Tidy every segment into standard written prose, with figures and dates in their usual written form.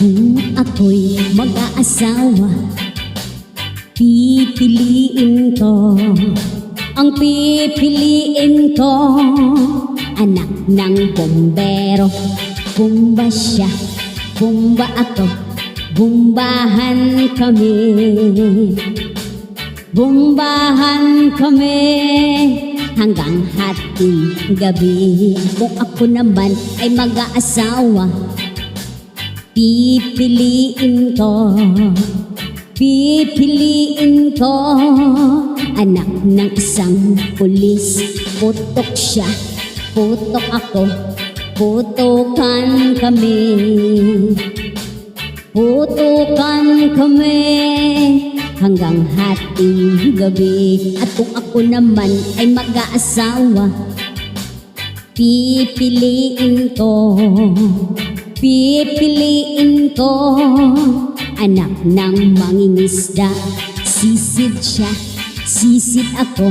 Kung ako'y mag-aasawa, pipiliin ko, ang pipiliin ko, anak ng bombero. Bumba siya, bumba ako, bumbahan kami. Bumbahan kami hanggang hating gabi. Kung ako naman ay mag-aasawa, pipiliin ko, pipiliin ko, anak ng isang pulis. Putok siya, putok ako, putukan kami. Putukan kami hanggang hating gabi. At kung ako naman ay mag-aasawa, pipiliin ko, pipiliin ko, anak ng mangingisda. Sisid siya, sisid ako,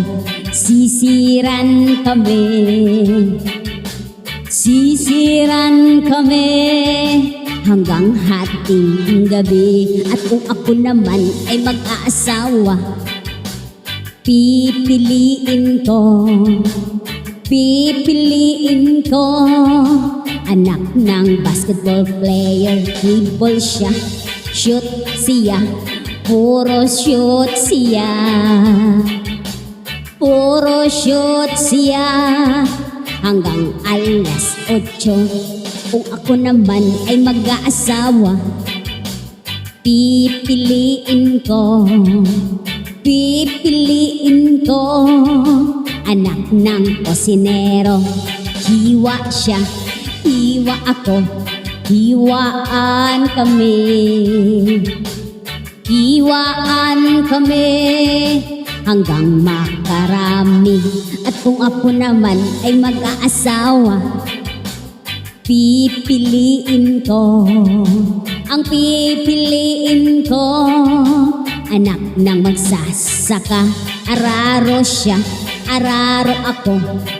sisiran kami. Sisiran kami hanggang hating gabi. At kung ako naman ay mag-aasawa, pipiliin ko, pipiliin ko, anak ng basketball player. Dribble siya, shoot siya, puro shoot siya, puro shoot siya hanggang alas 8. Kung ako naman ay mag-aasawa, pipiliin ko, pipiliin ko, anak ng kosinero. Hiwa siya, hiwa ako, hiwaan kami. Hiwaan kami hanggang makarami. At kung ako naman ay mag-aasawa, pipiliin ko, ang pipiliin ko, anak ng magsasaka. Araro siya, araro ako,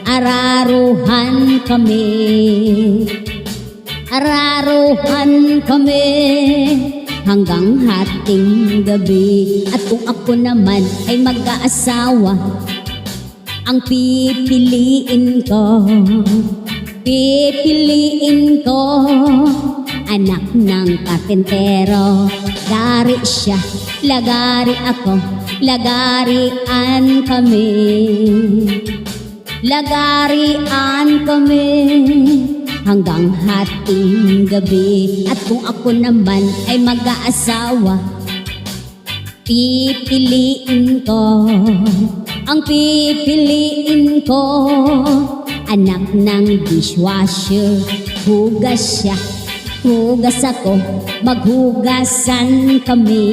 araruhan kami. Araruhan kami hanggang hating gabi. At kung ako naman ay mag-aasawa, ang pipiliin ko, pipiliin ko, anak ng karpentero. Dari siya, lagari ako, lagarian kami. Lagarian kami hanggang hating gabi. At kung ako naman ay mag-aasawa, pipiliin ko, ang pipiliin ko, anak ng dishwasher. Hugas siya, hugas ako, maghugasan kami.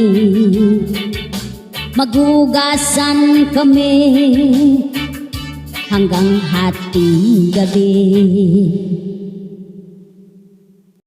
Maghugasan kami hanggang hating gabi.